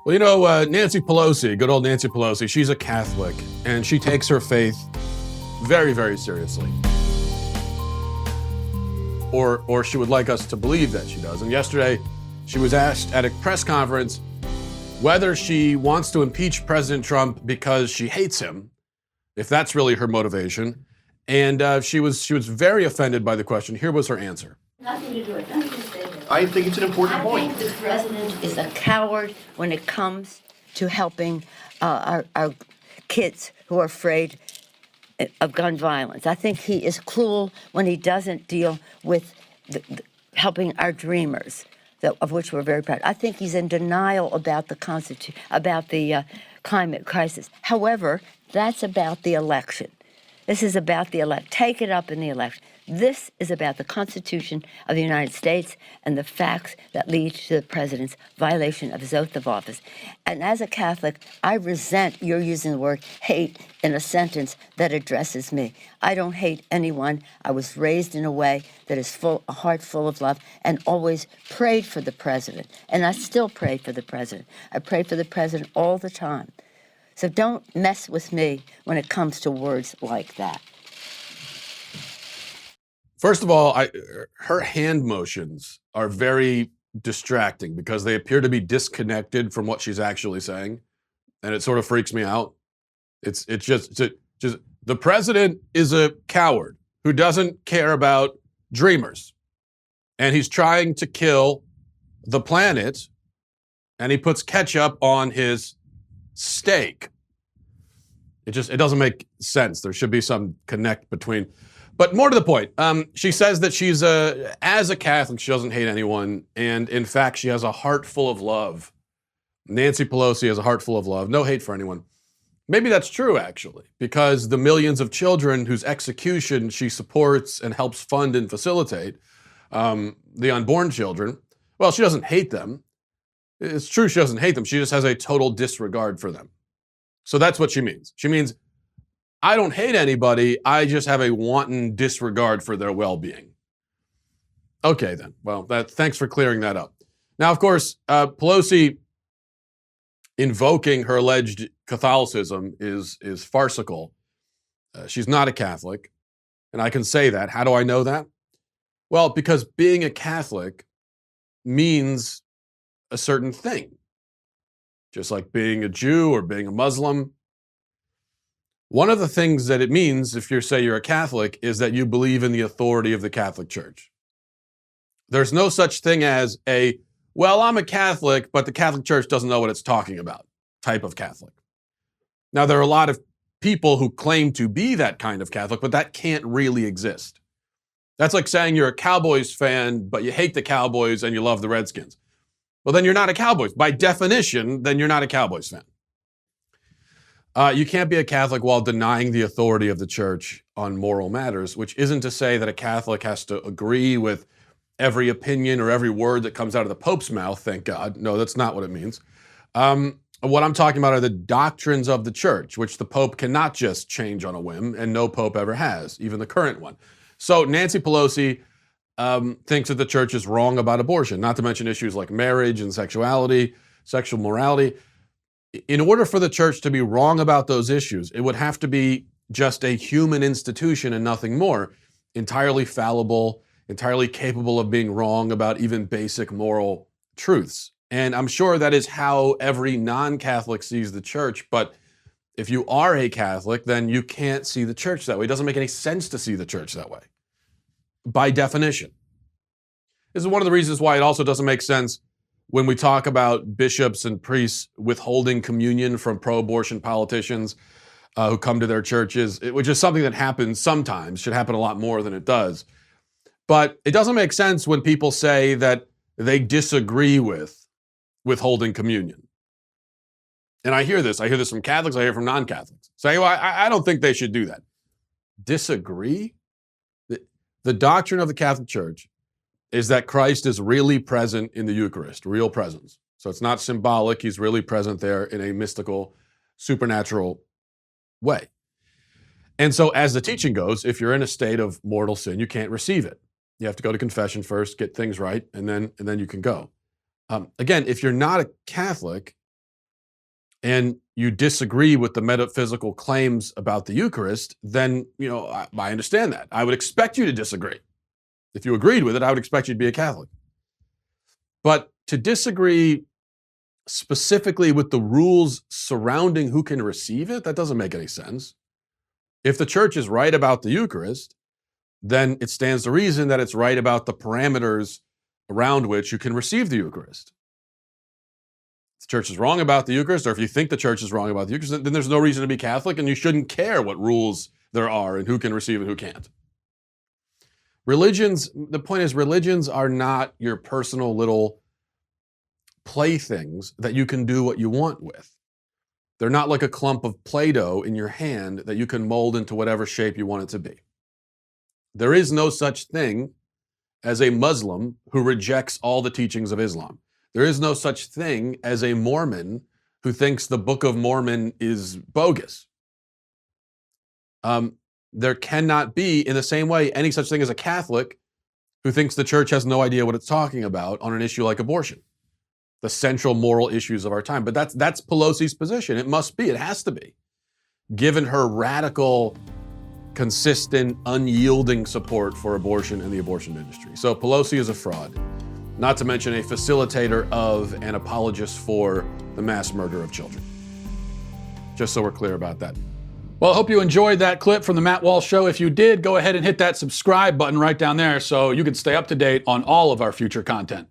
Well, you know, Nancy Pelosi, good old Nancy Pelosi, she's a Catholic, and she takes her faith very, very seriously. Or she would like us to believe that she does. And yesterday, she was asked at a press conference whether she wants to impeach President Trump because she hates him, if that's really her motivation. And she was very offended by the question. Here was her answer. Nothing to do with it. Nothing to say with it. I think it's an important point. I think the president is a coward when it comes to helping our kids who are afraid of gun violence. I think he is cruel when he doesn't deal with helping our dreamers, of which we're very proud. I think he's in denial about the climate crisis. However, that's about the election. This is about the election. Take it up in the election. This is about the Constitution of the United States and the facts that lead to the president's violation of his oath of office. And as a Catholic, I resent your using the word hate in a sentence that addresses me. I don't hate anyone. I was raised in a way that is a heart full of love, and always prayed for the president. And I still pray for the president. I pray for the president all the time. So don't mess with me when it comes to words like that. First of all, her hand motions are very distracting because they appear to be disconnected from what she's actually saying, and it sort of freaks me out. It's just the president is a coward who doesn't care about dreamers, and he's trying to kill the planet, and he puts ketchup on his steak. It doesn't make sense. There should be some connect between. But more to the point, she says that she's as a Catholic, she doesn't hate anyone, and in fact, she has a heart full of love. Nancy Pelosi has a heart full of love, no hate for anyone. Maybe that's true, actually, because the millions of children whose execution she supports and helps fund and facilitate, the unborn children, well, she doesn't hate them. It's true she doesn't hate them. She just has a total disregard for them. So that's what she means. She means, I don't hate anybody, I just have a wanton disregard for their well-being. Okay, then. Well, thanks for clearing that up. Now, of course, Pelosi invoking her alleged Catholicism is farcical. She's not a Catholic, and I can say that. How do I know that? Well, because being a Catholic means a certain thing. Just like being a Jew or being a Muslim. One of the things that it means, if you're a Catholic, is that you believe in the authority of the Catholic Church. There's no such thing as well, I'm a Catholic, but the Catholic Church doesn't know what it's talking about type of Catholic. Now, there are a lot of people who claim to be that kind of Catholic, but that can't really exist. That's like saying you're a Cowboys fan, but you hate the Cowboys and you love the Redskins. Well, then you're not a Cowboys. By definition, then you're not a Cowboys fan. You can't be a Catholic while denying the authority of the church on moral matters, which isn't to say that a Catholic has to agree with every opinion or every word that comes out of the Pope's mouth, thank God. No, that's not what it means. What I'm talking about are the doctrines of the church, which the Pope cannot just change on a whim, and no Pope ever has, even the current one. So Nancy Pelosi thinks that the church is wrong about abortion, not to mention issues like marriage and sexuality, sexual morality. In order for the church to be wrong about those issues, it would have to be just a human institution and nothing more, entirely fallible, entirely capable of being wrong about even basic moral truths. And I'm sure that is how every non-Catholic sees the church, but if you are a Catholic, then you can't see the church that way. It doesn't make any sense to see the church that way, by definition. This is one of the reasons why it also doesn't make sense when we talk about bishops and priests withholding communion from pro-abortion politicians who come to their churches, which is something that happens sometimes, should happen a lot more than it does. But it doesn't make sense when people say that they disagree with withholding communion. And I hear this from Catholics, I hear from non-Catholics. Say, well, I don't think they should do that. Disagree? The doctrine of the Catholic Church is that Christ is really present in the Eucharist, real presence. So it's not symbolic, he's really present there in a mystical, supernatural way. And so as the teaching goes, if you're in a state of mortal sin, you can't receive it. You have to go to confession first, get things right, and then you can go. Again, if you're not a Catholic, and you disagree with the metaphysical claims about the Eucharist, then, I understand that. I would expect you to disagree. If you agreed with it, I would expect you to be a Catholic. But to disagree specifically with the rules surrounding who can receive it, that doesn't make any sense. If the church is right about the Eucharist, then it stands to reason that it's right about the parameters around which you can receive the Eucharist. If the church is wrong about the Eucharist, or if you think the church is wrong about the Eucharist, then there's no reason to be Catholic, and you shouldn't care what rules there are and who can receive and who can't. The point is, religions are not your personal little playthings that you can do what you want with. They're not like a clump of Play-Doh in your hand that you can mold into whatever shape you want it to be. There is no such thing as a Muslim who rejects all the teachings of Islam. There is no such thing as a Mormon who thinks the Book of Mormon is bogus. There cannot be, in the same way, any such thing as a Catholic who thinks the church has no idea what it's talking about on an issue like abortion, the central moral issues of our time. But that's Pelosi's position. It must be. It has to be, given her radical, consistent, unyielding support for abortion and the abortion industry. So Pelosi is a fraud, not to mention a facilitator of and apologist for the mass murder of children. Just so we're clear about that. Well, I hope you enjoyed that clip from the Matt Walsh Show. If you did, go ahead and hit that subscribe button right down there so you can stay up to date on all of our future content.